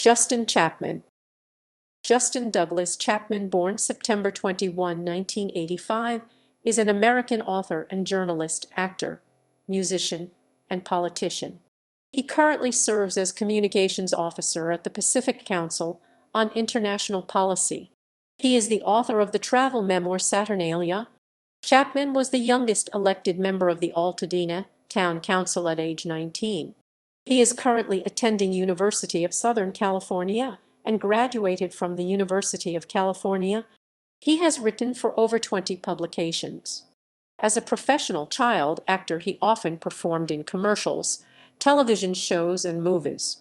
Justin Chapman. Justin Douglas Chapman, born September 21, 1985, is an American author and journalist, actor, musician, and politician. He currently serves as communications officer at the Pacific Council on International Policy. He is the author of the travel memoir Saturnalia. Chapman was the youngest elected member of the Altadena Town Council at age 19. He is currently attending University of Southern California and graduated from the University of California. He has written for over 20 publications. As a professional child actor, he often performed in commercials, television shows, and movies.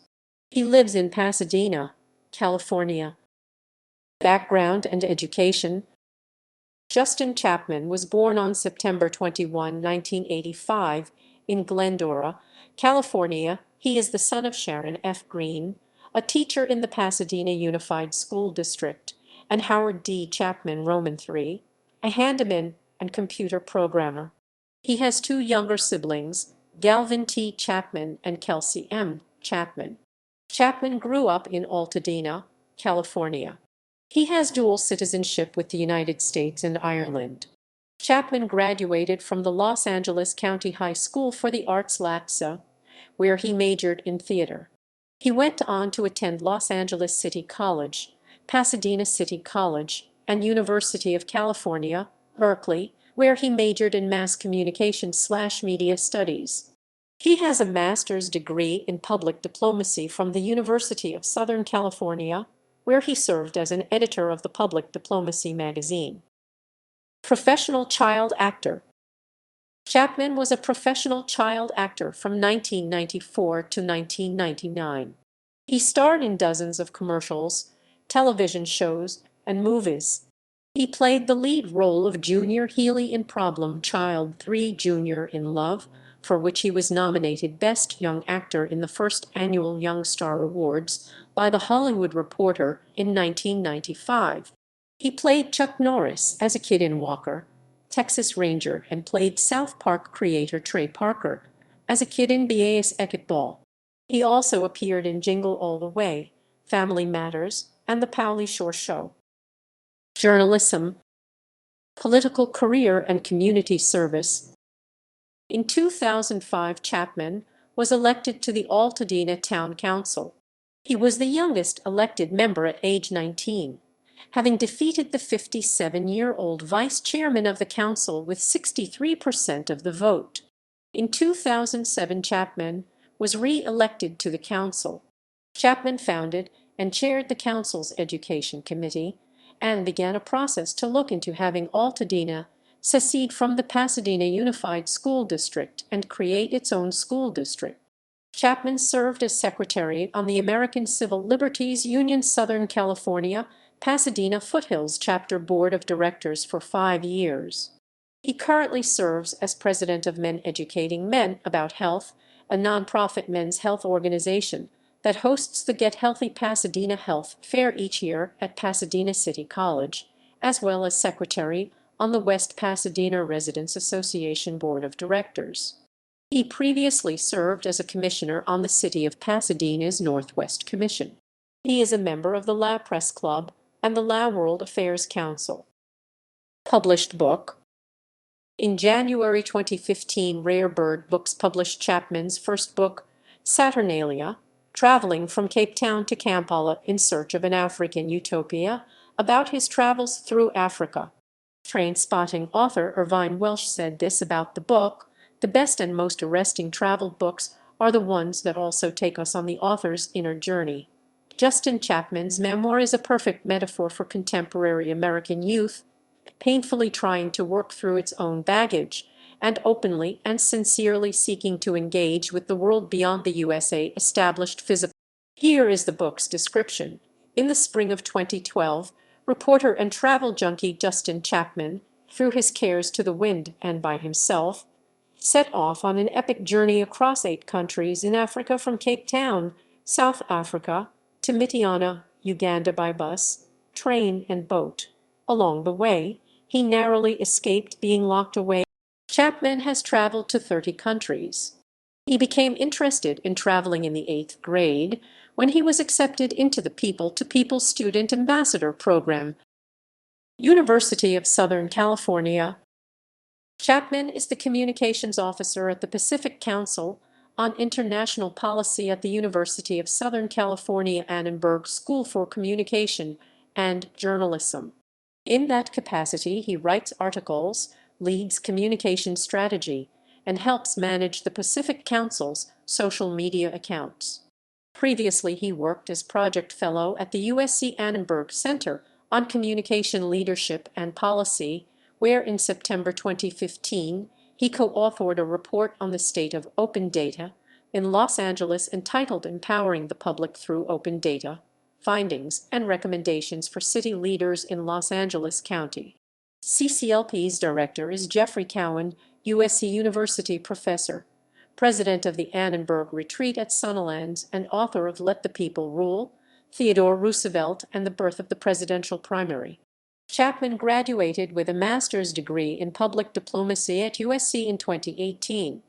He lives in Pasadena, California. Background and education. Justin Chapman was born on September 21, 1985, in Glendora, California. He is the son of Sharon F. Green, a teacher in the Pasadena Unified School District, and Howard D. Chapman Roman III, a handyman and computer programmer. He has two younger siblings, Galvin T. Chapman and Kelsey M. Chapman. Chapman grew up in Altadena, California. He has dual citizenship with the United States and Ireland. Chapman graduated from the Los Angeles County High School for the Arts LACSA, where he majored in theater. He went on to attend Los Angeles City College, Pasadena City College, and University of California, Berkeley, where he majored in mass communication/media studies. He has a master's degree in public diplomacy from the University of Southern California, where he served as an editor of the Public Diplomacy magazine. Professional child actor. Chapman was a professional child actor from 1994 to 1999. He starred in dozens of commercials, television shows, and movies. He played the lead role of Junior Healy in Problem Child 3: Junior in Love, for which he was nominated Best Young Actor in the first annual Young Star Awards by The Hollywood Reporter in 1995. He played Chuck Norris as a kid in Walker, Texas Ranger, and played South Park creator Trey Parker as a kid in Bias Ball. He also appeared in Jingle All the Way, Family Matters, and The Pauly Shore Show. Journalism, political career, and community service. In 2005, Chapman was elected to the Altadena Town Council. He was the youngest elected member at age 19, having defeated the 57-year-old vice chairman of the council with 63% of the vote. In 2007, Chapman was re-elected to the council. Chapman founded and chaired the council's education committee and began a process to look into having Altadena secede from the Pasadena Unified School District and create its own school district. Chapman served as secretary on the American Civil Liberties Union Southern California Pasadena Foothills Chapter Board of Directors for 5 years. He currently serves as president of Men Educating Men About Health, a nonprofit men's health organization that hosts the Get Healthy Pasadena Health Fair each year at Pasadena City College, as well as secretary on the West Pasadena Residents Association Board of Directors. He previously served as a commissioner on the City of Pasadena's Northwest Commission. He is a member of the La Press Club and the La World Affairs Council. Published book. In January 2015, Rare Bird Books published Chapman's first book, Saturnalia, Traveling from Cape Town to Kampala in Search of an African Utopia, about his travels through Africa. Trainspotting author Irvine Welsh said this about the book: "The best and most arresting travel books are the ones that also take us on the author's inner journey." Justin Chapman's memoir is a perfect metaphor for contemporary American youth, painfully trying to work through its own baggage, and openly and sincerely seeking to engage with the world beyond the USA established physical. Here is the book's description. In the spring of 2012, reporter and travel junkie Justin Chapman, through his cares to the wind and by himself, set off on an epic journey across 8 countries in Africa, from Cape Town, South Africa, to Mityana, Uganda, by bus, train, and boat. Along the way, he narrowly escaped being locked away. Chapman has traveled to 30 countries. He became interested in traveling in the 8th grade when he was accepted into the People-to-People Student Ambassador Program. University of Southern California. Chapman is the Communications Officer at the Pacific Council on International Policy at the University of Southern California Annenberg School for Communication and Journalism. In that capacity, he writes articles, leads communication strategy, and helps manage the Pacific Council's social media accounts. Previously, he worked as Project Fellow at the USC Annenberg Center on Communication Leadership and Policy, where in September 2015, he co-authored a report on the state of open data in Los Angeles entitled Empowering the Public Through Open Data, Findings and Recommendations for City Leaders in Los Angeles County. CCLP's director is Jeffrey Cowan, USC University professor, president of the Annenberg Retreat at Sunlands, and author of Let the People Rule, Theodore Roosevelt and the Birth of the Presidential Primary. Chapman graduated with a master's degree in public diplomacy at USC in 2018.